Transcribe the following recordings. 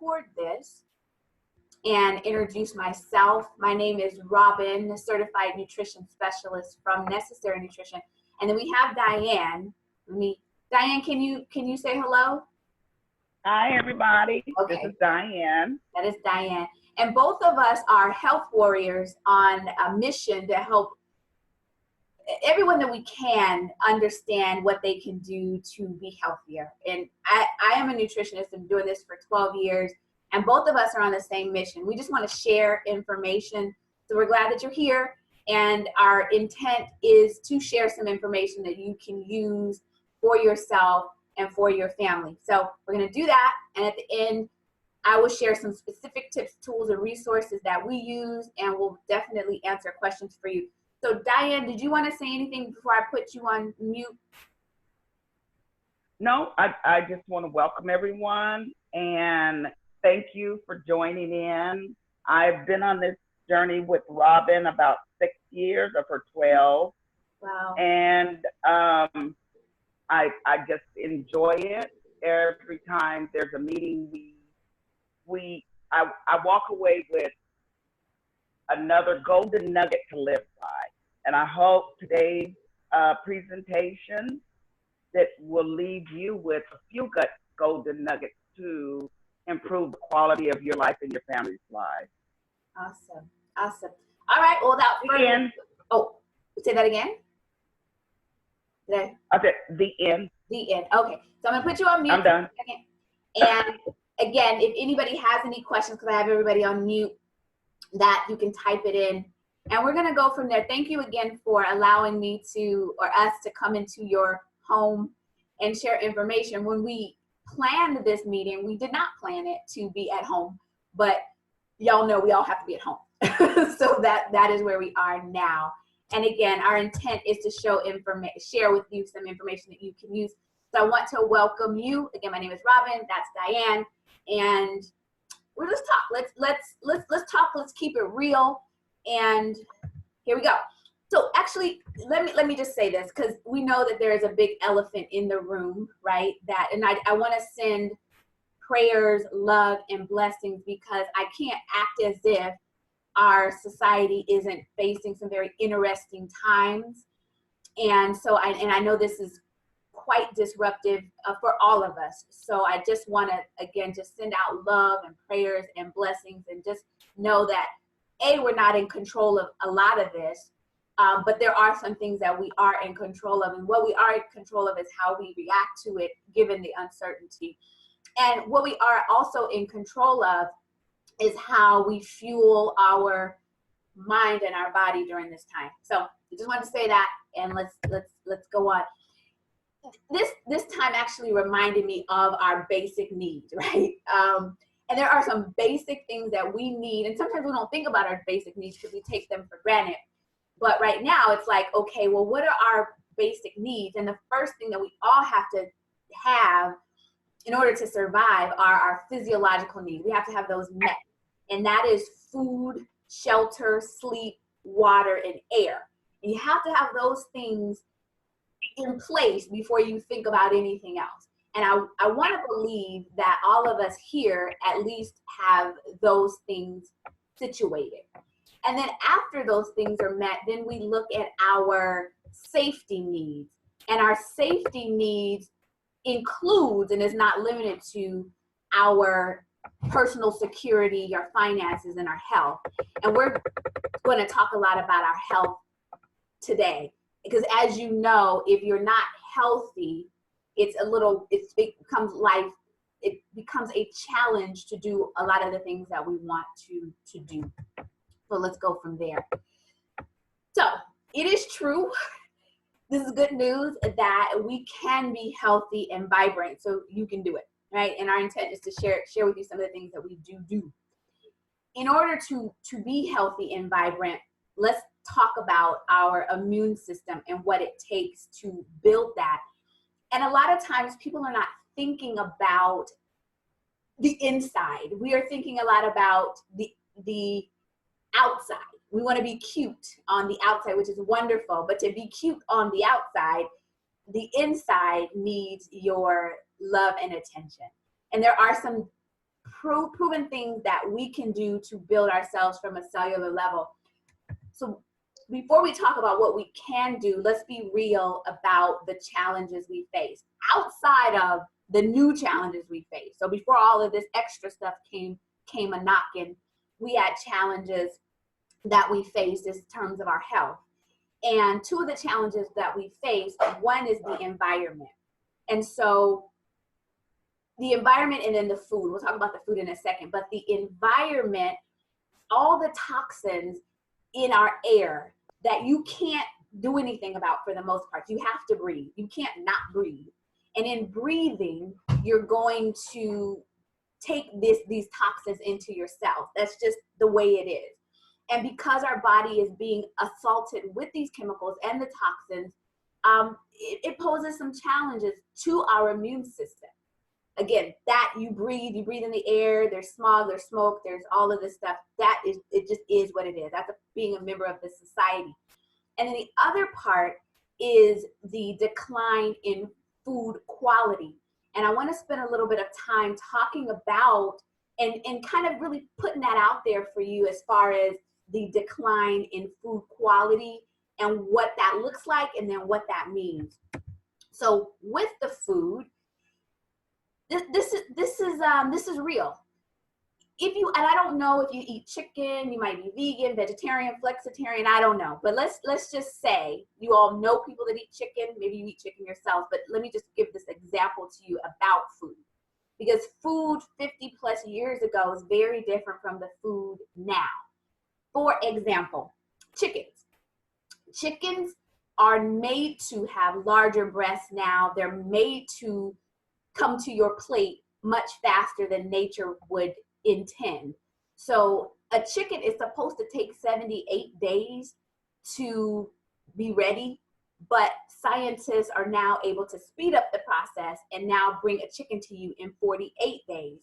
record this and introduce myself. My name is Robin, a certified nutrition specialist from Necessary Nutrition. And then we have Diane. Diane, can you say hello? Hi, everybody. Okay. This is Diane. That is Diane. And both of us are health warriors on a mission to help everyone that we can understand what they can do to be healthier. And I am a nutritionist. I'm doing this for 12 years, and both of us are on the same mission. We just want to share information. So we're glad that you're here. And our intent is to share some information that you can use for yourself and for your family. So we're going to do that. And at the end, I will share some specific tips, tools, and resources that we use, and we'll definitely answer questions for you. So Diane, did you want to say anything before I put you on mute? No, I just want to welcome everyone and thank you for joining in. I've been on this journey with Robin about 6 years, or for 12. Wow. And I just enjoy it. Every time there's a meeting, I walk away with another golden nugget to live by. And I hope today's presentation that will leave you with a few golden nuggets to improve the quality of your life and your family's lives. Awesome. Awesome. All right. Well, without further, oh, say that again. I said the end. The end. Okay. So I'm going to put you on mute. I'm done. And again, if anybody has any questions, because I have everybody on mute, that you can type it in. And we're going to go from there. Thank you again for allowing me to, or us to come into your home and share information. When we planned this meeting, we did not plan it to be at home, but y'all know we all have to be at home. So that is where we are now. And again, our intent is to share with you some information that you can use. So I want to welcome you. Again, my name is Robin. That's Diane. And we're just talk. Let's talk. Let's keep it real. And here we go. So actually, let me just say this, because we know that there is a big elephant in the room, right? And I want to send prayers, love, and blessings, because I can't act as if our society isn't facing some very interesting times. And so I know this is quite disruptive for all of us. So I just want to, again, just send out love and prayers and blessings, and just know that, we're not in control of a lot of this, but there are some things that we are in control of. And what we are in control of is how we react to it, given the uncertainty. And what we are also in control of is how we fuel our mind and our body during this time. So I just wanted to say that, and let's go on. This time actually reminded me of our basic needs, right? And there are some basic things that we need, and sometimes we don't think about our basic needs because we take them for granted. But right now it's like, okay, well, what are our basic needs? And the first thing that we all have to have in order to survive are our physiological needs. We have to have those met. And that is food, shelter, sleep, water, and air. And you have to have those things in place before you think about anything else. And I want to believe that all of us here at least have those things situated. And then after those things are met, then we look at our safety needs. And our safety needs includes and is not limited to our personal security, our finances, and our health. And we're going to talk a lot about our health today, because as you know, if you're not healthy, it becomes a challenge to do a lot of the things that we want to do. So let's go from there. So it is true, this is good news, that we can be healthy and vibrant. So you can do it, right? And our intent is to share with you some of the things that we do. In order to be healthy and vibrant, let's talk about our immune system and what it takes to build that. And a lot of times people are not thinking about the inside. We are thinking a lot about the outside. We want to be cute on the outside, which is wonderful, but to be cute on the outside, the inside needs your love and attention. And there are some proven things that we can do to build ourselves from a cellular level. So before we talk about what we can do, let's be real about the challenges we face outside of the new challenges we face. So before all of this extra stuff came a knocking, we had challenges that we faced in terms of our health. And two of the challenges that we face, one is the environment. And so the environment and then the food, we'll talk about the food in a second, but the environment, all the toxins in our air that you can't do anything about for the most part. You have to breathe. You can't not breathe. And in breathing, you're going to take these toxins into your cells. That's just the way it is. And because our body is being assaulted with these chemicals and the toxins, it poses some challenges to our immune system. Again, that you breathe in the air, there's smog, there's smoke, there's all of this stuff. It just is what it is. That's being a member of the society. And then the other part is the decline in food quality. And I want to spend a little bit of time talking about and kind of really putting that out there for you as far as the decline in food quality and what that looks like and then what that means. So with the food, this is real. And I don't know if you eat chicken, you might be vegan, vegetarian, flexitarian, I don't know. But let's just say you all know people that eat chicken, maybe you eat chicken yourself, but let me just give this example to you about food. Because food 50 plus years ago is very different from the food now. For example, chickens. Chickens are made to have larger breasts now. They're made to come to your plate much faster than nature would intend. So a chicken is supposed to take 78 days to be ready, but scientists are now able to speed up the process and now bring a chicken to you in 48 days.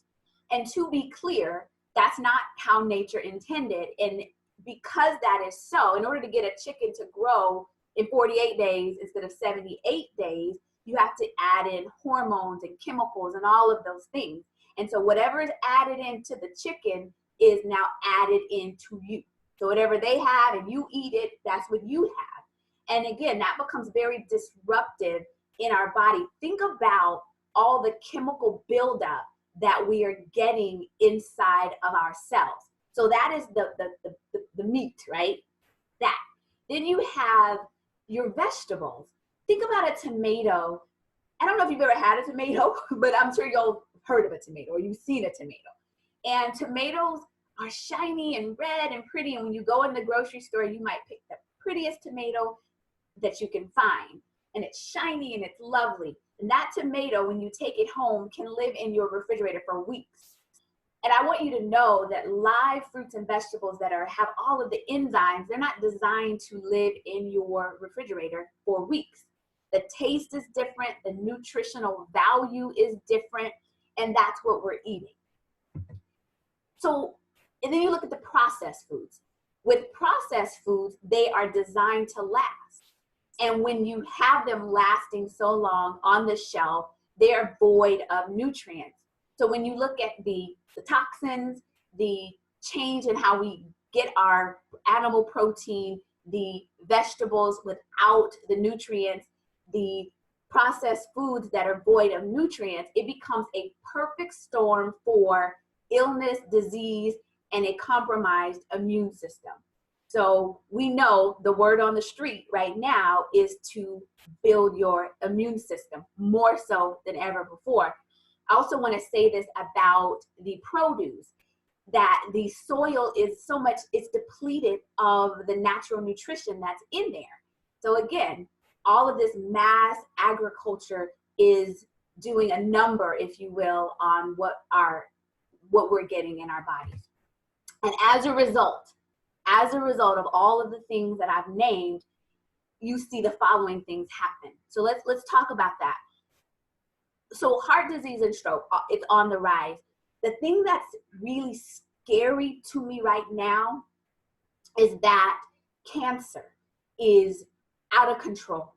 And to be clear, that's not how nature intended. And because that is so, in order to get a chicken to grow in 48 days instead of 78 days, you have to add in hormones and chemicals and all of those things. And so whatever is added into the chicken is now added into you. So whatever they have and you eat it, that's what you have. And again, that becomes very disruptive in our body. Think about all the chemical buildup that we are getting inside of our cells. So that is the meat, right? That. Then you have your vegetables. Think about a tomato. I don't know if you've ever had a tomato, but I'm sure you've heard of a tomato or you've seen a tomato. And tomatoes are shiny and red and pretty. And when you go in the grocery store, you might pick the prettiest tomato that you can find. And it's shiny and it's lovely. And that tomato, when you take it home, can live in your refrigerator for weeks. And I want you to know that live fruits and vegetables that have all of the enzymes, they're not designed to live in your refrigerator for weeks. The taste is different, the nutritional value is different, and that's what we're eating. So, and then you look at the processed foods. With processed foods, they are designed to last. And when you have them lasting so long on the shelf, they're void of nutrients. So when you look at the toxins, the change in how we get our animal protein, the vegetables without the nutrients, the processed foods that are void of nutrients, it becomes a perfect storm for illness, disease, and a compromised immune system. So we know the word on the street right now is to build your immune system more so than ever before. I also want to say this about the produce, that the soil is so much, it's depleted of the natural nutrition that's in there. So again, all of this mass agriculture is doing a number, if you will, on what we're getting in our bodies. And as a result of all of the things that I've named, you see the following things happen. So let's talk about that. So heart disease and stroke, it's on the rise. The thing that's really scary to me right now is that cancer is out of control.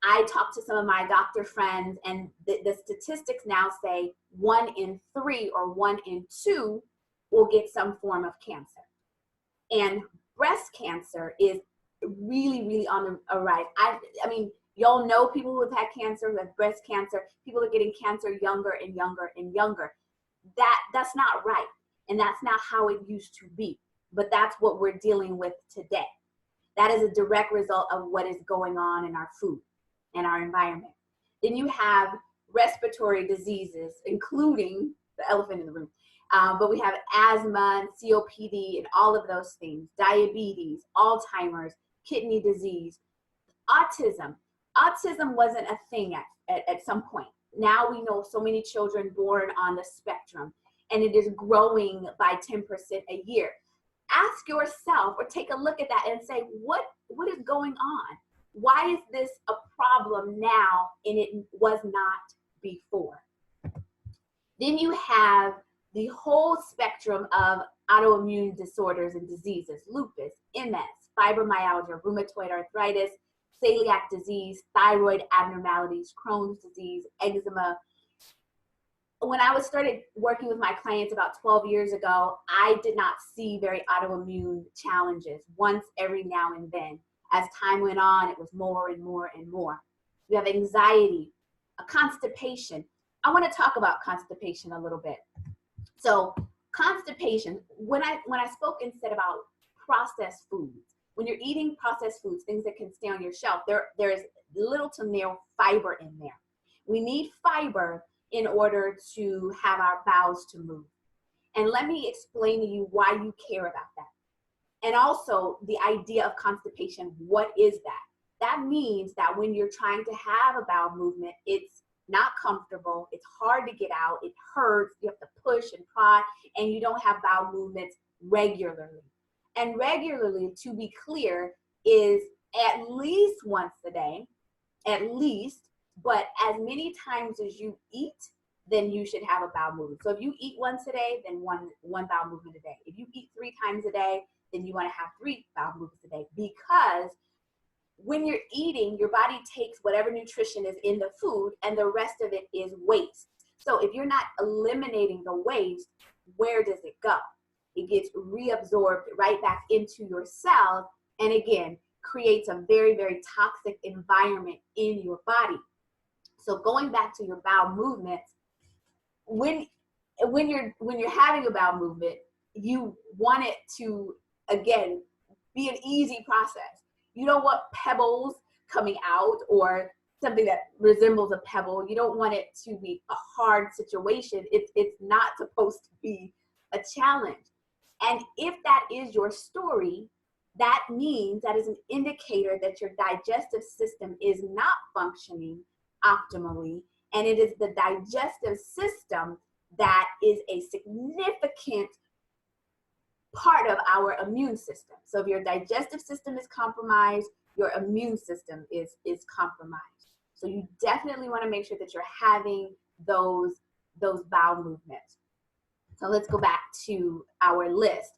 I talked to some of my doctor friends, and the statistics now say 1 in 3 or 1 in 2 will get some form of cancer. And breast cancer is really, really on a rise. I mean, y'all know people who have had cancer, who have breast cancer. People are getting cancer younger and younger and younger. That's not right. And that's not how it used to be. But that's what we're dealing with today. That is a direct result of what is going on in our food and our environment. Then you have respiratory diseases, including the elephant in the room. But we have asthma and COPD and all of those things, diabetes, Alzheimer's, kidney disease, autism. Autism wasn't a thing at some point. Now we know so many children born on the spectrum, and it is growing by 10% a year. Ask yourself or take a look at that and say, what is going on? Why is this a problem now and it was not before? Then you have the whole spectrum of autoimmune disorders and diseases: lupus, MS, fibromyalgia, rheumatoid arthritis, celiac disease, thyroid abnormalities, Crohn's disease, eczema. When I started working with my clients about 12 years ago, I did not see very autoimmune challenges. Once every now and then. As time went on, it was more and more and more. You have anxiety, constipation. I want to talk about constipation a little bit. So constipation, when I spoke instead about processed foods, when you're eating processed foods, things that can stay on your shelf, there is little to no fiber in there. We need fiber in order to have our bowels to move. And let me explain to you why you care about that. And also the idea of constipation. What is that? That means that when you're trying to have a bowel movement, it's not comfortable, it's hard to get out, it hurts, you have to push and prod, and you don't have bowel movements regularly. And regularly, to be clear, is at least once a day, at least, but as many times as you eat, then you should have a bowel movement. So if you eat once a day, then one bowel movement a day. If you eat 3 times a day, then you want to have 3 bowel movements a day, because when you're eating, your body takes whatever nutrition is in the food and the rest of it is waste. So if you're not eliminating the waste, where does it go? It gets reabsorbed right back into your cells, and again, creates a very, very toxic environment in your body. So going back to your bowel movements, when you're having a bowel movement, you want it to, again, be an easy process. You don't want pebbles coming out or something that resembles a pebble. You don't want it to be a hard situation. It's not supposed to be a challenge. And if that is your story, that means that is an indicator that your digestive system is not functioning optimally. And it is the digestive system that is a significant part of our immune system. So if your digestive system is compromised, your immune system is compromised. So you definitely want to make sure that you're having those bowel movements. So let's go back to our list.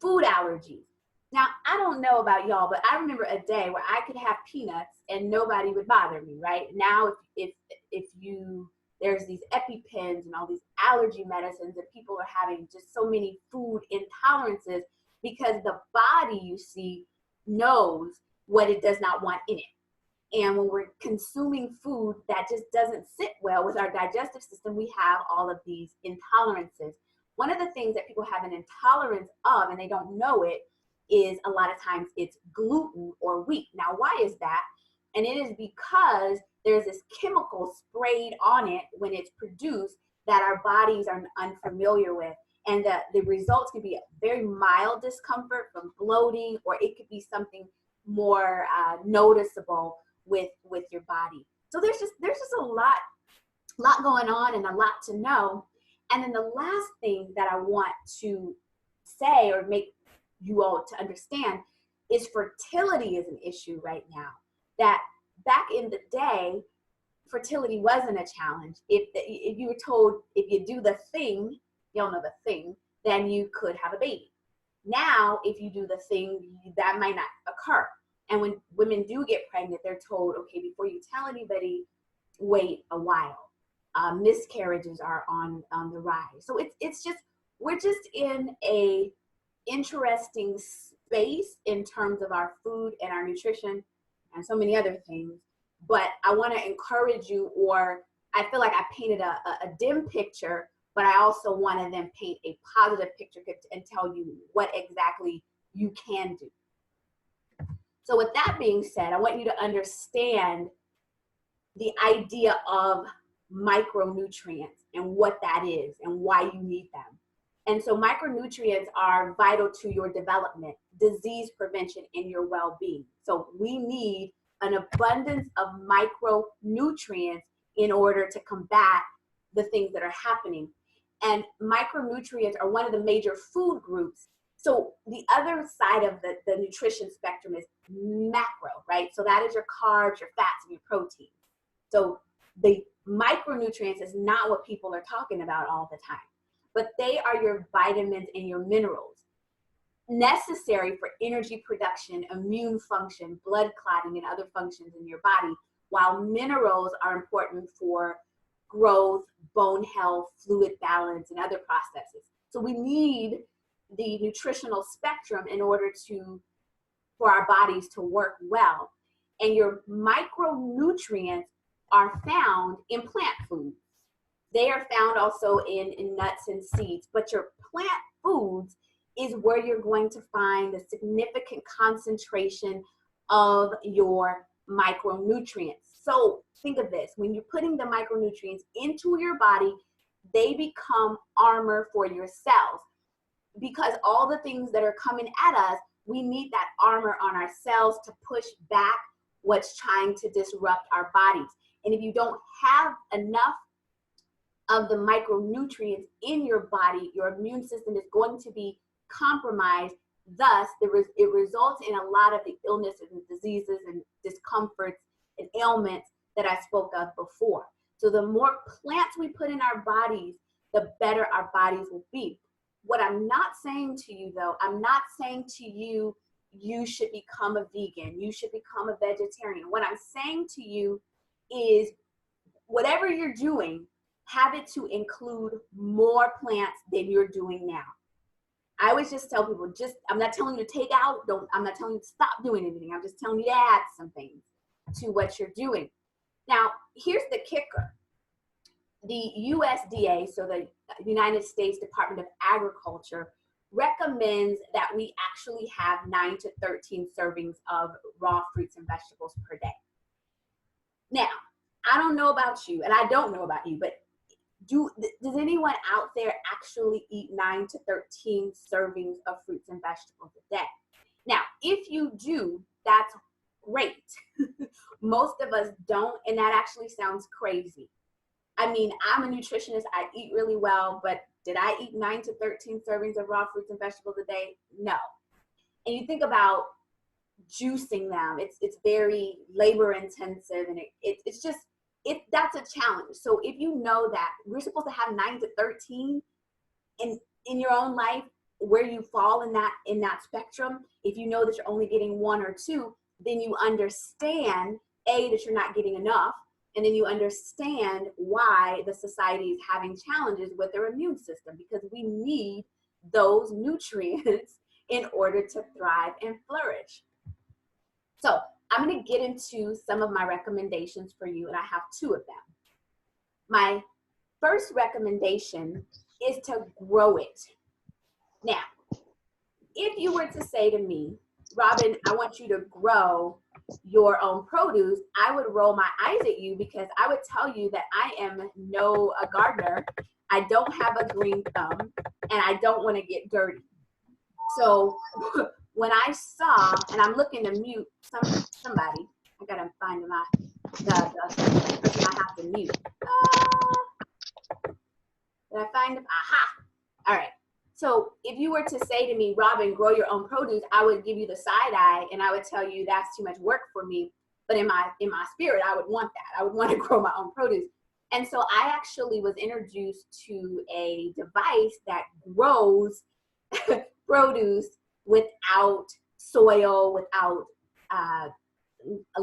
Food allergies. Now, I don't know about y'all, but I remember a day where I could have peanuts and nobody would bother me, right? Now, there's these EpiPens and all these allergy medicines, and people are having just so many food intolerances because the body, you see, knows what it does not want in it. And when we're consuming food that just doesn't sit well with our digestive system, we have all of these intolerances. One of the things that people have an intolerance of, and they don't know it, is a lot of times it's gluten or wheat. Now, why is that? And it is because there's this chemical sprayed on it when it's produced that our bodies are unfamiliar with. And the results could be a very mild discomfort from bloating, or it could be something more noticeable with your body. So there's just a lot going on and a lot to know. And then the last thing that I want to say or make you all to understand is fertility is an issue right now. That back in the day, fertility wasn't a challenge. If you were told if you do the thing, y'all know the thing, then you could have a baby. Now, if you do the thing, that might not occur. And when women do get pregnant, they're told, okay, before you tell anybody, wait a while. Miscarriages are on the rise. So it's just, we're just in a interesting space in terms of our food and our nutrition and so many other things. But I want to encourage you, or I feel like I painted a dim picture, but I also want to then paint a positive picture and tell you what exactly you can do. So with that being said, I want you to understand the idea of micronutrients and what that is and why you need them. And so micronutrients are vital to your development, disease prevention, and your well-being. So we need an abundance of micronutrients in order to combat the things that are happening. And micronutrients are one of the major food groups. So the other side of the nutrition spectrum is macro, right? So that is your carbs, your fats, and your protein. So the micronutrients is not what people are talking about all the time, but they are your vitamins and your minerals necessary for energy production, immune function, blood clotting, and other functions in your body, while minerals are important for growth, bone health, fluid balance, and other processes. So we need the nutritional spectrum in order for our bodies to work well. And your micronutrients are found in plant foods. They are found also in nuts and seeds, but your plant foods is where you're going to find the significant concentration of your micronutrients. So think of this, when you're putting the micronutrients into your body, they become armor for your cells, because all the things that are coming at us, we need that armor on our cells to push back what's trying to disrupt our bodies. And if you don't have enough of the micronutrients in your body, your immune system is going to be compromised. Thus, it results in a lot of the illnesses and diseases and discomforts and ailments that I spoke of before. So the more plants we put in our bodies, the better our bodies will be. What I'm not saying to you, though, I'm not saying to you, you should become a vegan, you should become a vegetarian. What I'm saying to you is, whatever you're doing, have it to include more plants than you're doing now. I always just tell people, I'm not telling you to take out, I'm not telling you to stop doing anything. I'm just telling you to add some things to what you're doing. Now, here's the kicker. The USDA, so the United States Department of Agriculture, recommends that we actually have 9 to 13 servings of raw fruits and vegetables per day. Now, I don't know about you, and I don't know about you, but does anyone out there actually eat 9 to 13 servings of fruits and vegetables a day? Now, if you do, that's great. Most of us don't, and that actually sounds crazy. I mean, I'm a nutritionist, I eat really well, but did I eat 9 to 13 servings of raw fruits and vegetables a day? No. And you think about juicing them, it's very labor intensive, and that's a challenge. So if you know that we're supposed to have 9 to 13 in your own life, where you fall in that spectrum, if you know that you're only getting 1 or 2, then you understand, A, that you're not getting enough, and then you understand why the society is having challenges with their immune system, because we need those nutrients in order to thrive and flourish. So I'm going to get into some of my recommendations for you, and I have 2 of them. My first recommendation is to grow it. Now, if you were to say to me, Robin, I want you to grow your own produce, I would roll my eyes at you, because I would tell you that I am a gardener. I don't have a green thumb, and I don't want to get dirty. So when I saw, and I'm looking to mute somebody, I gotta find the person I have to mute. Did I find them? Aha! All right. So if you were to say to me, Robin, grow your own produce, I would give you the side eye, and I would tell you that's too much work for me. But in my spirit, I would want that. I would want to grow my own produce. And so I actually was introduced to a device that grows produce without soil, without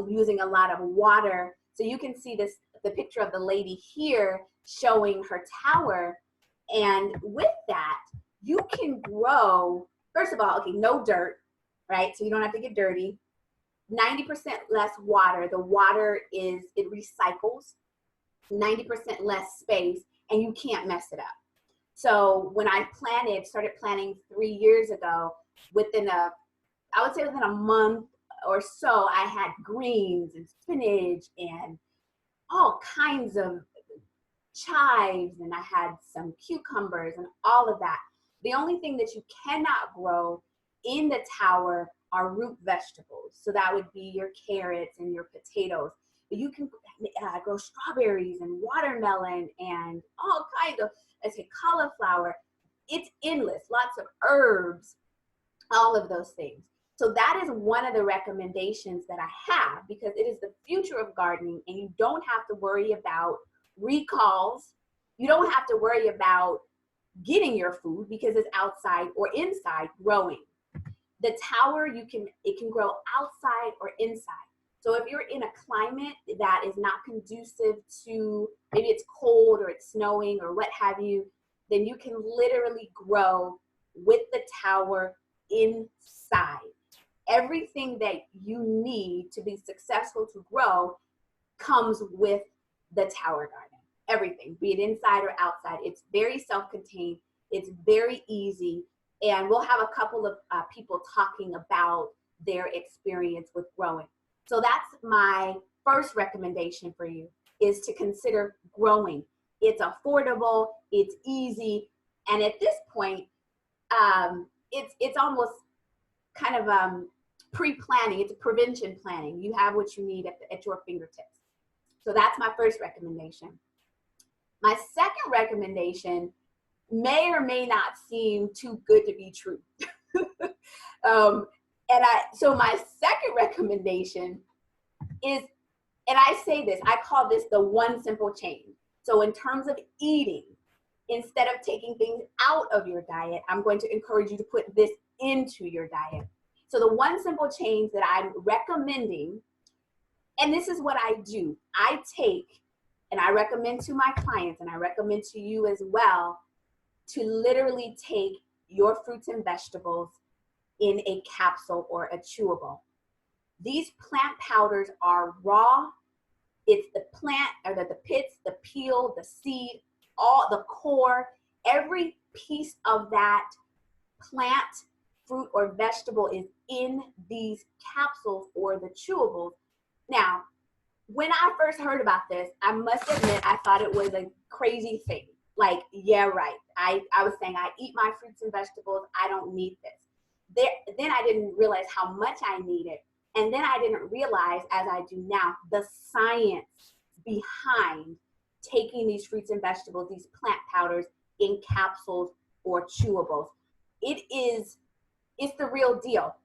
using a lot of water. So you can see this, the picture of the lady here showing her tower. And with that, you can grow, first of all, okay, no dirt, right? So you don't have to get dirty. 90% less water. The water it recycles. 90% less space, and you can't mess it up. So when I started planting 3 years ago, I would say within a month or so, I had greens and spinach and all kinds of chives, and I had some cucumbers and all of that. The only thing that you cannot grow in the tower are root vegetables. So that would be your carrots and your potatoes. But you can grow strawberries and watermelon and all kinds of, let's say, cauliflower. It's endless, lots of herbs, all of those things. So that is one of the recommendations that I have, because it is the future of gardening, and you don't have to worry about recalls. You don't have to worry about getting your food because it's outside or inside growing. The tower, it can grow outside or inside. So if you're in a climate that is not conducive to, maybe it's cold or it's snowing or what have you, then you can literally grow with the tower inside. Everything that you need to be successful to grow comes with the tower garden. Everything, be it inside or outside. It's very self-contained. It's very easy. And we'll have a couple of people talking about their experience with growing. So that's my first recommendation for you, is to consider growing. It's affordable, it's easy, and at this point, it's almost kind of pre-planning. It's prevention planning. You have what you need at your fingertips. So that's my first recommendation. My second recommendation may or may not seem too good to be true. So my second recommendation is, and I say this, I call this the one simple change. So in terms of eating, instead of taking things out of your diet, I'm going to encourage you to put this into your diet. So the one simple change that I'm recommending, and this is what I do, I take, and I recommend to my clients, and I recommend to you as well, to literally take your fruits and vegetables in a capsule or a chewable. These plant powders are raw. It's the plant, or the pits, the peel, the seed, all the core, every piece of that plant, fruit, or vegetable is in these capsules or the chewables. Now, when I first heard about this, I must admit, I thought it was a crazy thing. Like, yeah, right. I was saying, I eat my fruits and vegetables. I don't need this. Then I didn't realize how much I needed. And then I didn't realize, as I do now, the science behind taking these fruits and vegetables, these plant powders, in capsules or chewables. It's the real deal.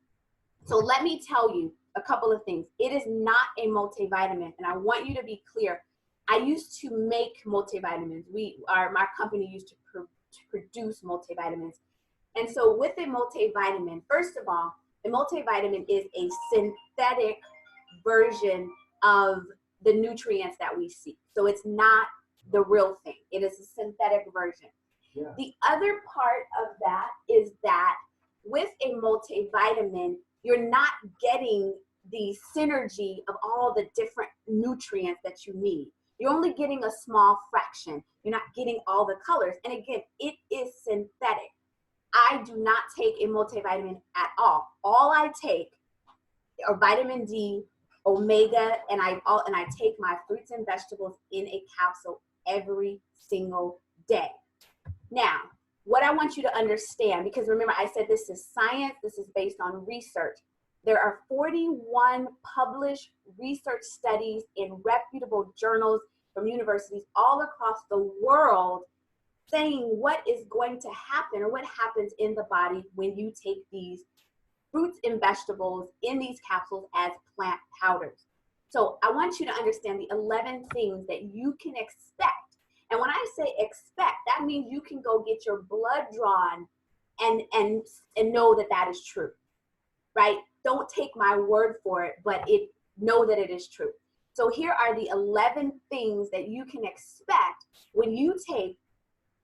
So let me tell you a couple of things. It is not a multivitamin, and I want you to be clear. I used to make multivitamins. My company used to produce multivitamins. And so with a multivitamin, first of all, a multivitamin is a synthetic version of the nutrients that we seek. So it's not the real thing. It is a synthetic version. Yeah. The other part of that is that with a multivitamin, you're not getting the synergy of all the different nutrients that you need. You're only getting a small fraction. You're not getting all the colors. And again, it is synthetic. I do not take a multivitamin at all. All I take are vitamin D, omega, and I take my fruits and vegetables in a capsule every single day. Now, what I want you to understand, because remember I said this is science, this is based on research. There are 41 published research studies in reputable journals from universities all across the world saying what is going to happen, or what happens in the body when you take these fruits and vegetables in these capsules as plant powders. So I want you to understand the 11 things that you can expect. And when I say expect, that means you can go get your blood drawn and know that that is true, right? don't take my word for it, but know that it is true. So here are the 11 things that you can expect when you take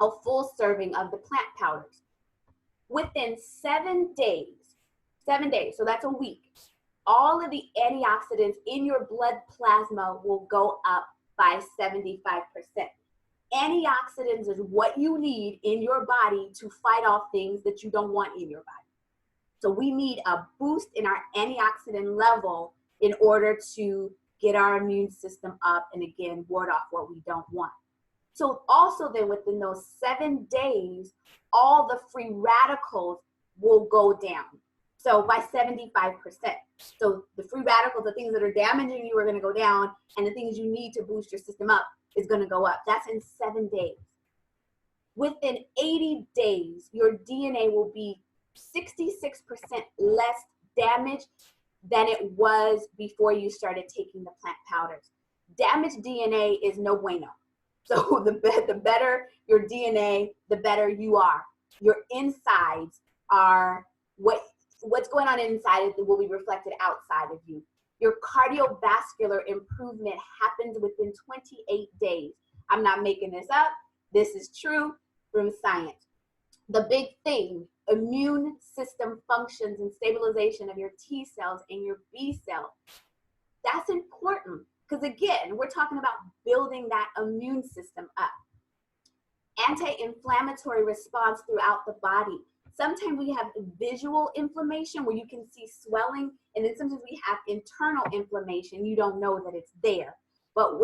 a full serving of the plant powders. Within 7 days, so that's a week, all of the antioxidants in your blood plasma will go up by 75%. Antioxidants is what you need in your body to fight off things that you don't want in your body. So we need a boost in our antioxidant level in order to get our immune system up and, again, ward off what we don't want. So also then within those 7 days, all the free radicals will go down. So by 75%. So the free radicals, the things that are damaging you, are going to go down, and the things you need to boost your system up is going to go up. That's in 7 days. Within 80 days, your DNA will be 66% less damaged than it was before you started taking the plant powders. Damaged DNA is no bueno. So the better your DNA, the better you are. Your insides are what's going on inside will be reflected outside of you. Your cardiovascular improvement happens within 28 days. I'm not making this up. This is true from science. The big thing, immune system functions and stabilization of your T cells and your B cells. That's important because, again, we're talking about building that immune system up. Anti-inflammatory response throughout the body. Sometimes we have visual inflammation where you can see swelling, and then sometimes we have internal inflammation. You don't know that it's there. But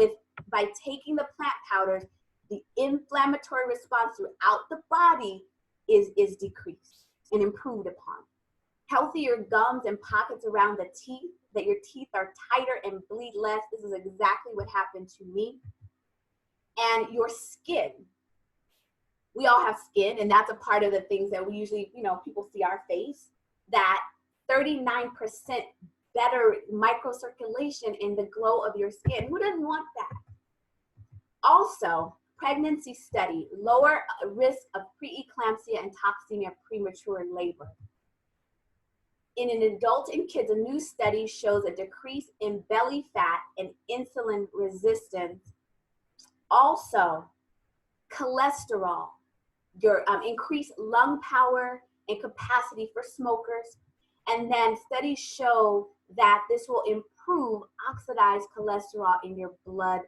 by taking the plant powders, the inflammatory response throughout the body is decreased and improved upon. Healthier gums and pockets around the teeth, that your teeth are tighter and bleed less. This is exactly what happened to me. And your skin. We all have skin, and that's a part of the things that we usually, people see our face, that 39% better microcirculation in the glow of your skin. Who doesn't want that? Also, pregnancy study, lower risk of preeclampsia and toxemia, premature labor. In an adult and kids, a new study shows a decrease in belly fat and insulin resistance. Also, cholesterol, your increased lung power and capacity for smokers. And then studies show that this will improve oxidized cholesterol in your blood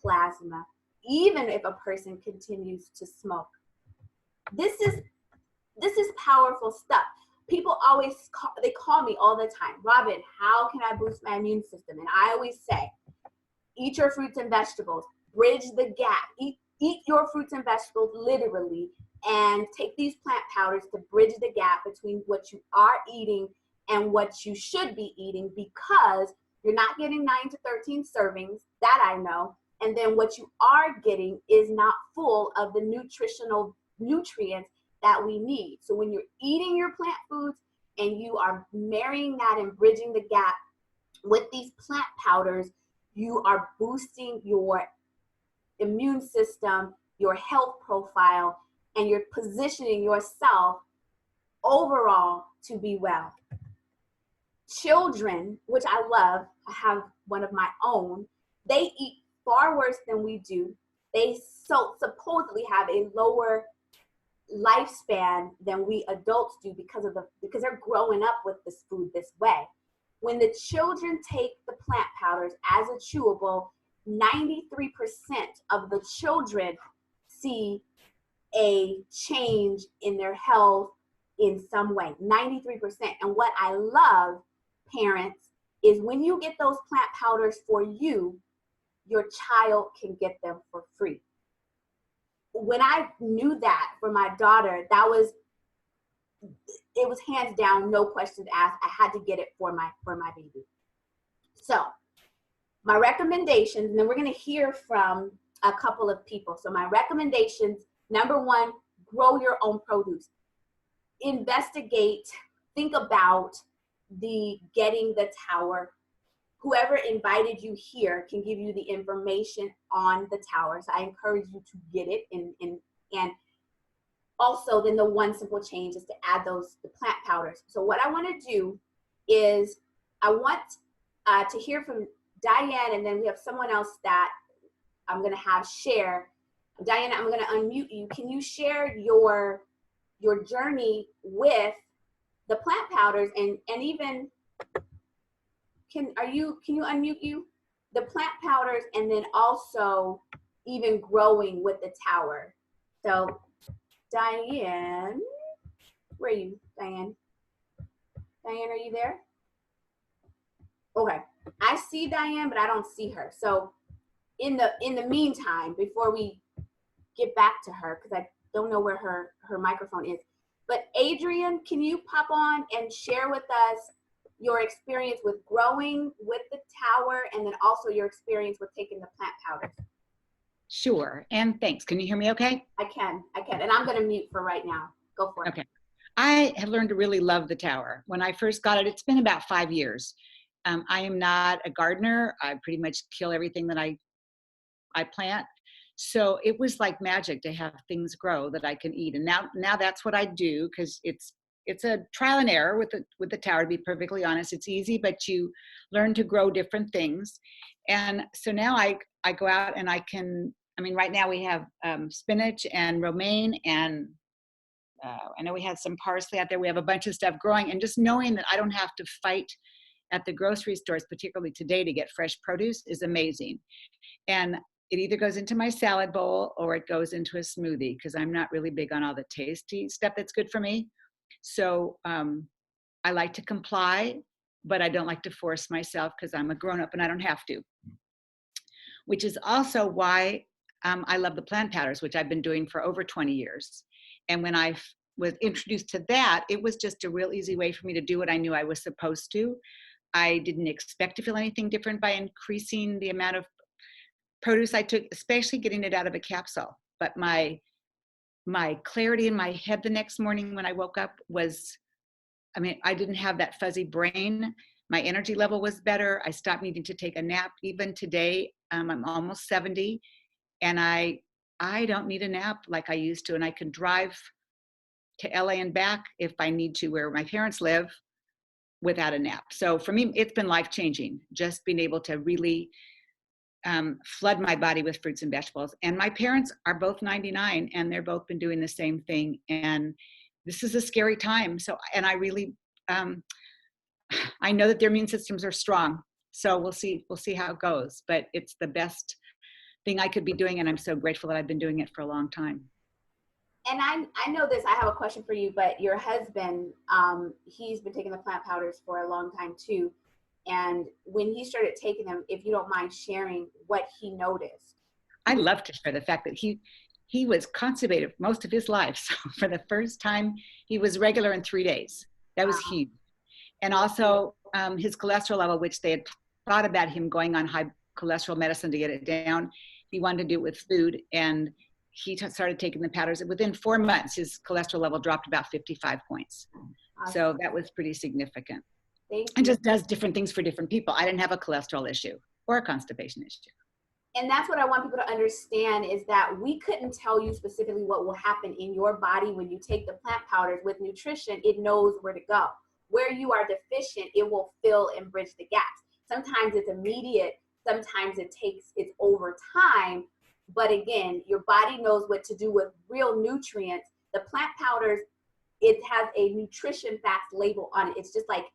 plasma, even if a person continues to smoke. This is powerful stuff. People always call me all the time, Robin, how can I boost my immune system? And I always say, eat your fruits and vegetables, bridge the gap, eat your fruits and vegetables literally, and take these plant powders to bridge the gap between what you are eating and what you should be eating, because you're not getting 9 to 13 servings, that I know, and then what you are getting is not full of the nutritional nutrients that we need. So when you're eating your plant foods and you are marrying that and bridging the gap with these plant powders, you are boosting your immune system, your health profile, and you're positioning yourself overall to be well. Children, which I love, I have one of my own, they eat far worse than we do. They supposedly have a lower lifespan than we adults do because they're growing up with this food this way. When the children take the plant powders as a chewable, 93% of the children see a change in their health in some way, 93%. And what I love, parents, is when you get those plant powders for you, your child can get them for free. When I knew that for my daughter, it was hands down, no questions asked. I had to get it for my baby. So my recommendations, and then we're going to hear from a couple of people. So my recommendations, number one, grow your own produce. Investigate, think about getting the tower. Whoever invited you here can give you the information on the tower. So I encourage you to get it. And also then the one simple change is to add the plant powders. So what I want to do is I want to hear from Diane, and then we have someone else that I'm going to have share. Diane, I'm going to unmute you. Can you share your journey with the plant powders, and even can you unmute you? The plant powders, and then also even growing with the tower. So Diane, where are you, Diane? Diane, are you there? Okay, I see Diane, but I don't see her. So in the meantime, before we get back to her, because I don't know where her microphone is, but Adrian, can you pop on and share with us your experience with growing with the tower, and then also your experience with taking the plant powders? Sure, and thanks. Can you hear me okay? I can, and I'm gonna mute for right now. Go for it. Okay. I have learned to really love the tower. When I first got it, it's been about 5 years. I am not a gardener. I pretty much kill everything that I plant. So it was like magic to have things grow that I can eat. And now that's what I do, because it's a trial and error with the tower, to be perfectly honest. It's easy, but you learn to grow different things. And so now I go out and right now we have spinach and romaine, and I know we had some parsley out there. We have a bunch of stuff growing, and just knowing that I don't have to fight at the grocery stores, particularly today, to get fresh produce is amazing. And it either goes into my salad bowl or it goes into a smoothie, because I'm not really big on all the tasty stuff that's good for me. So I like to comply, but I don't like to force myself, because I'm a grown-up and I don't have to. Which is also why I love the plant powders, which I've been doing for over 20 years. And when I was introduced to that, it was just a real easy way for me to do what I knew I was supposed to. I didn't expect to feel anything different by increasing the amount of produce I took, especially getting it out of a capsule. But my clarity in my head the next morning when I woke up was, I didn't have that fuzzy brain. My energy level was better. I stopped needing to take a nap. Even today, I'm almost 70, and I don't need a nap like I used to. And I can drive to LA and back if I need to, where my parents live, without a nap. So for me, it's been life-changing, just being able to really flood my body with fruits and vegetables. And my parents are both 99, and they're both been doing the same thing. And this is a scary time. So, and I really, I know that their immune systems are strong. So we'll see how it goes. But it's the best thing I could be doing, and I'm so grateful that I've been doing it for a long time. And I know this, I have a question for you, but your husband, he's been taking the plant powders for a long time too. And when he started taking them, if you don't mind sharing what he noticed. I love to share the fact that he was constipated most of his life. So for the first time, he was regular in 3 days. That was huge. And also his cholesterol level, which they had thought about him going on high cholesterol medicine to get it down. He wanted to do it with food, and he started taking the powders. Within 4 months, his cholesterol level dropped about 55 points. Awesome. So that was pretty significant. It just does different things for different people. I didn't have a cholesterol issue or a constipation issue. And that's what I want people to understand, is that we couldn't tell you specifically what will happen in your body when you take the plant powders. With nutrition, it knows where to go. Where you are deficient, it will fill and bridge the gaps. Sometimes it's immediate, sometimes it's over time. But again, your body knows what to do with real nutrients. The plant powders, it has a nutrition facts label on it. It's just like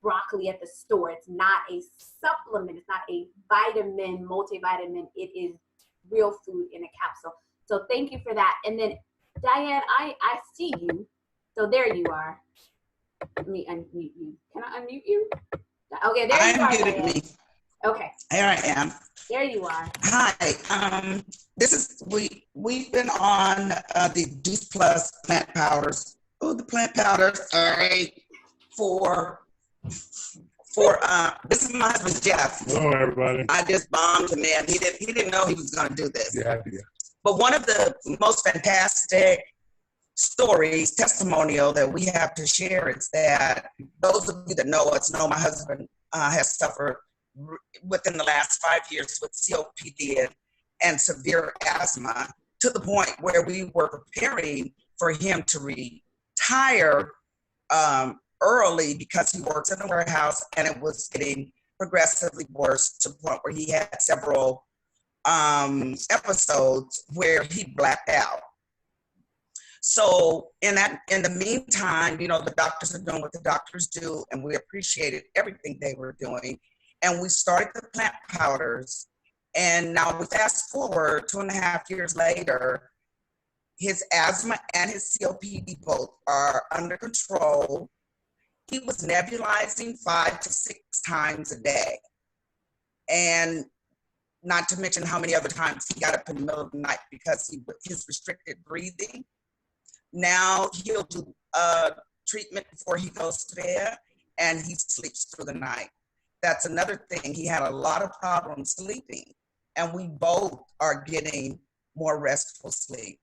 broccoli at the store. It's not a supplement. It's not a vitamin, multivitamin. It is real food in a capsule. So thank you for that. And then Diane, I see you. So there you are. Let me unmute you. Can I unmute you? Okay, there you are. Unmuted me. Okay. Here I am. There you are. Hi. This is we've been on the Juice Plus plant powders. Oh, the plant powders. For this is my husband Jeff. Hello, everybody. I just bombed him in. He didn't know he was going to do this. Yeah. But one of the most fantastic stories, testimonial that we have to share is that those of you that know us know my husband has suffered within the last 5 years with COPD and severe asthma, to the point where we were preparing for him to retire early because he works in a warehouse, and it was getting progressively worse to the point where he had several episodes where he blacked out. So in the meantime, you know, the doctors are doing what the doctors do, and we appreciated everything they were doing. And we started the plant powders. And now we fast forward 2.5 years later, his asthma and his COPD both are under control. He was nebulizing 5 to 6 times a day. And not to mention how many other times he got up in the middle of the night because his restricted breathing. Now he'll do treatment before he goes to bed, and he sleeps through the night. That's another thing. He had a lot of problems sleeping, and we both are getting more restful sleep.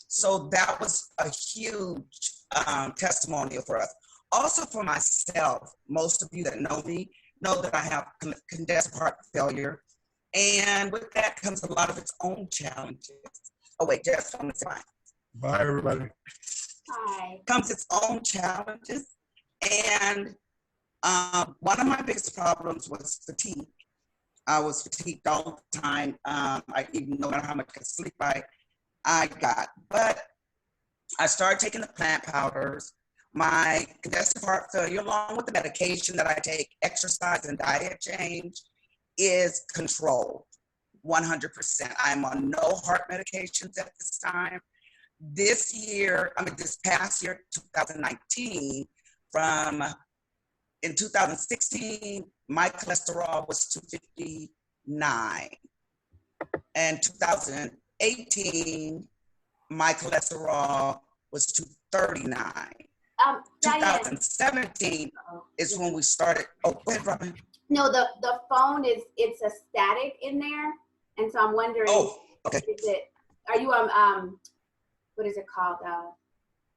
So that was a huge testimonial for us. Also for myself, most of you that know me know that I have congestive heart failure, and with that comes a lot of its own challenges. Oh wait, Jess, on the side. Bye, everybody. Hi. Comes its own challenges, and one of my biggest problems was fatigue. I was fatigued all the time. I even no matter how much sleep I got, but I started taking the plant powders. My congestive heart failure, along with the medication that I take, exercise and diet change, is controlled 100%. I'm on no heart medications at this time. This past year, 2019, in 2016, my cholesterol was 259. And 2018, my cholesterol was 239. Diane. 2017 is when we started. Oh, go ahead, Robin. No, the phone it's a static in there, and so I'm wondering. Oh, okay. Are you on what is it called?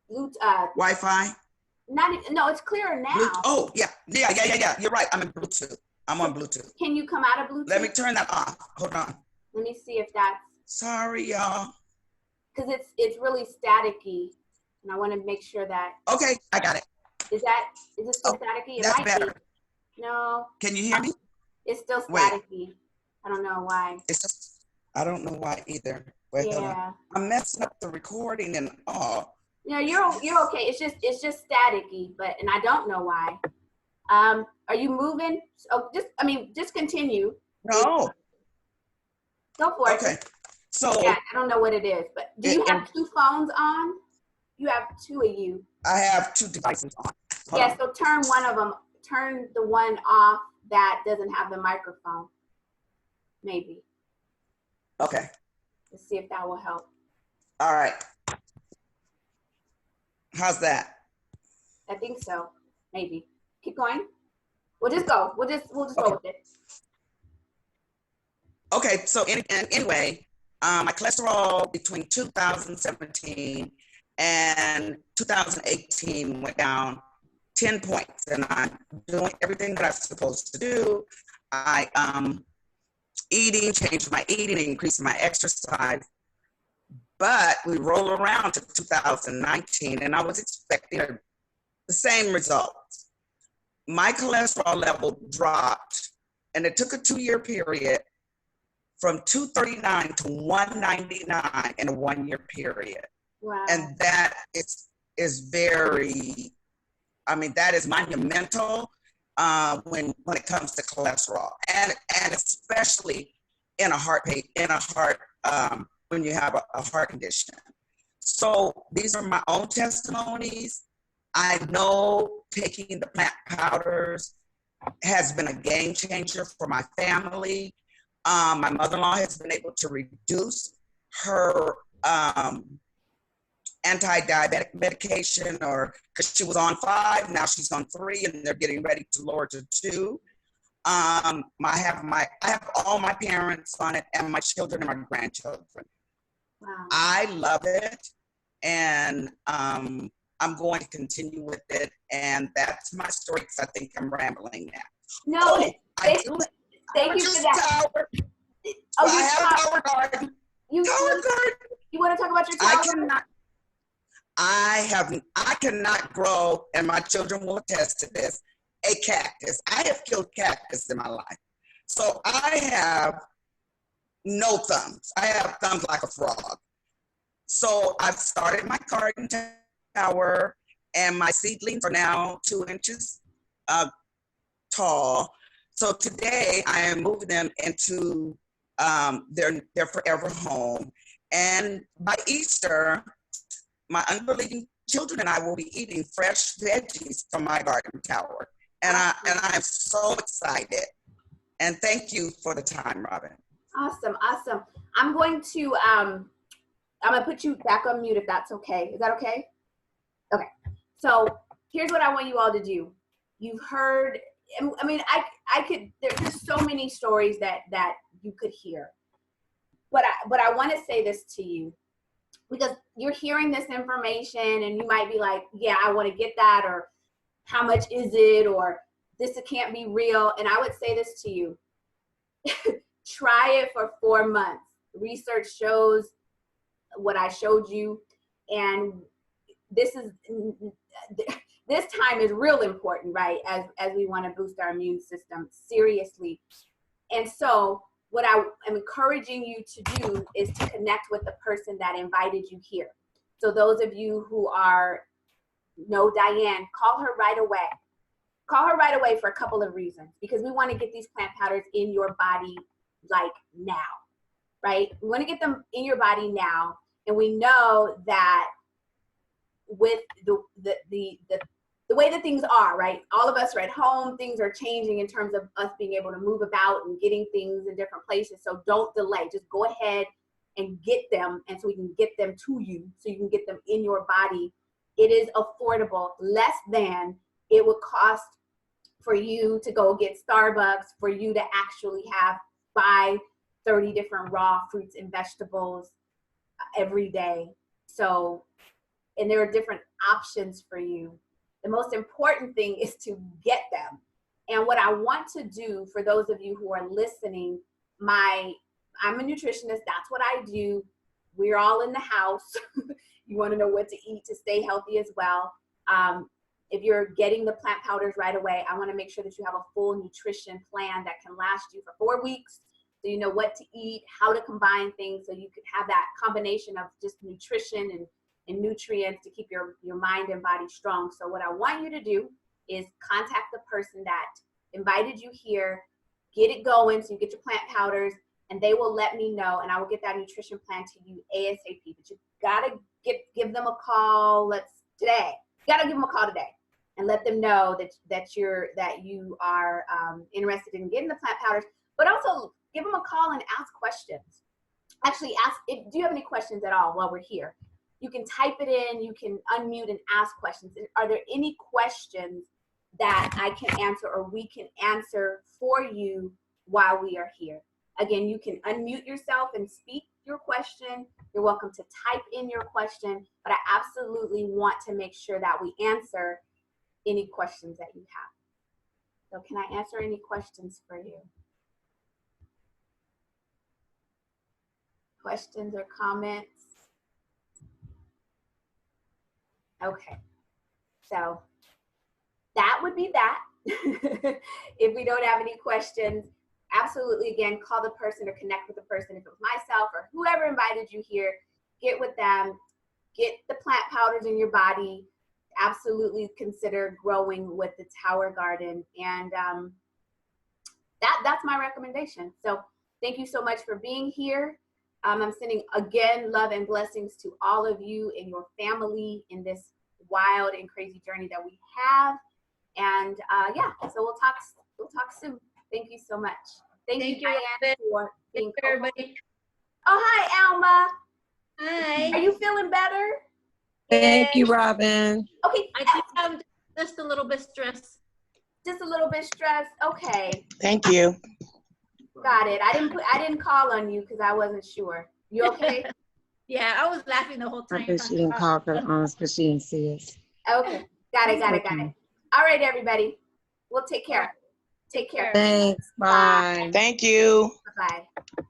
Wi-Fi? No, it's clearer now. Oh, yeah. You're right. I'm in Bluetooth. I'm on Bluetooth. Can you come out of Bluetooth? Let me turn that off. Hold on. Let me see if that's. Sorry, y'all. Because it's really staticky, and I want to make sure that. Okay, I got it. Is it still staticky? It That's might better. be. No. Can you hear me? It's still Wait. staticky. I don't know why. I don't know why either. Wait, hold on. Yeah. I'm messing up the recording and all. No, you're okay. It's just staticky, and I don't know why. Are you moving? Oh, just continue. No. Go for it. Okay. So Yeah, I don't know what it is, but do you have 2 phones on? You have 2 of you. I have 2 devices on. Hold Yeah, on. so turn one of them. Turn the one off that doesn't have the microphone. Maybe. Okay. Let's see if that will help. All right. How's that? I think so. Maybe. Keep going. We'll just go. We'll just go with it. Okay. So anyway, my cholesterol between 2017 and 2018 went down 10 points, and I'm doing everything that I'm supposed to do. Changed my eating, increased my exercise. But we roll around to 2019, and I was expecting the same results. My cholesterol level dropped, and it took a 2-year period from 239 to 199 in a 1-year period. Wow. And that is very, that is monumental when it comes to cholesterol, and especially in a heart when you have a heart condition. So these are my own testimonies. I know taking the plant powders has been a game changer for my family. My mother-in-law has been able to reduce her anti-diabetic medication, because she was on 5, now she's on 3, and they're getting ready to lower to 2. I have all my parents on it, and my children and my grandchildren. Wow. I love it, and I'm going to continue with it, and that's my story, because I think I'm rambling now. No, thank you for that. Tower. Oh, I have a tower garden. You want to talk about your tower? I cannot grow, and my children will attest to this, a cactus. I have killed cactus in my life. So I have no thumbs. I have thumbs like a frog. So I've started my garden tower, and my seedlings are now 2 inches tall. So today I am moving them into their forever home. And by Easter, my unbelieving children and I will be eating fresh veggies from my garden tower. And I am so excited. And thank you for the time, Robin. Awesome, awesome. I'm going to put you back on mute if that's okay. Is that okay? Okay. So here's what I want you all to do. You've heard, I mean, I could, there's so many stories that you could hear. But I want to say this to you, because you're hearing this information and you might be like, yeah, I want to get that, or how much is it, or this can't be real. And I would say this to you, try it for 4 months. Research shows what I showed you, and this time is real important, right? As we want to boost our immune system seriously. And so what I am encouraging you to do is to connect with the person that invited you here. So those of you who know Diane, call her right away. Call her right away for a couple of reasons, because we want to get these plant powders in your body like now, right? We want to get them in your body now. And we know that with the way that things are, right? All of us are at home, things are changing in terms of us being able to move about and getting things in different places. So don't delay, just go ahead and get them, and so we can get them to you, so you can get them in your body. It is affordable, less than it would cost for you to go get Starbucks, for you to actually buy 30 different raw fruits and vegetables every day. So, and there are different options for you. The most important thing is to get them. And what I want to do for those of you who are listening, I'm a nutritionist, that's what I do. We're all in the house. You want to know what to eat to stay healthy as well. If you're getting the plant powders right away, I want to make sure that you have a full nutrition plan that can last you for 4 weeks. So you know what to eat, how to combine things, so you could have that combination of just nutrition and nutrients to keep your mind and body strong. So what I want you to do is contact the person that invited you here, get it going so you get your plant powders, and they will let me know, and I will get that nutrition plan to you ASAP. But you gotta give them a call. Today. You gotta give them a call today and let them know that you are interested in getting the plant powders. But also give them a call and ask questions. Actually, do you have any questions at all while we're here? You can type it in, you can unmute and ask questions. Are there any questions that I can answer or we can answer for you while we are here? Again, you can unmute yourself and speak your question. You're welcome to type in your question, but I absolutely want to make sure that we answer any questions that you have. So can I answer any questions for you? Questions or comments? Okay, so that would be that. If we don't have any questions, absolutely, again, call the person or connect with the person. If it was myself or whoever invited you here, get with them, get the plant powders in your body. Absolutely consider growing with the Tower Garden. And that's my recommendation. So thank you so much for being here. I'm sending, again, love and blessings to all of you and your family in this wild and crazy journey that we have. And yeah, so we'll talk soon. Thank you so much. Thank you, Diane, for being everybody. Oh, hi, Alma. Hi. Are you feeling better? Thank you, Robin. Okay. I think I'm just a little bit stressed. Just a little bit stressed. Okay. Thank you. Got it. I didn't call on you because I wasn't sure. You okay? Yeah, I was laughing the whole time. I bet she didn't call because she didn't see us. Okay. Got it. All right, everybody. We'll take care. Take care. Thanks. Bye. Thank you. Bye-bye.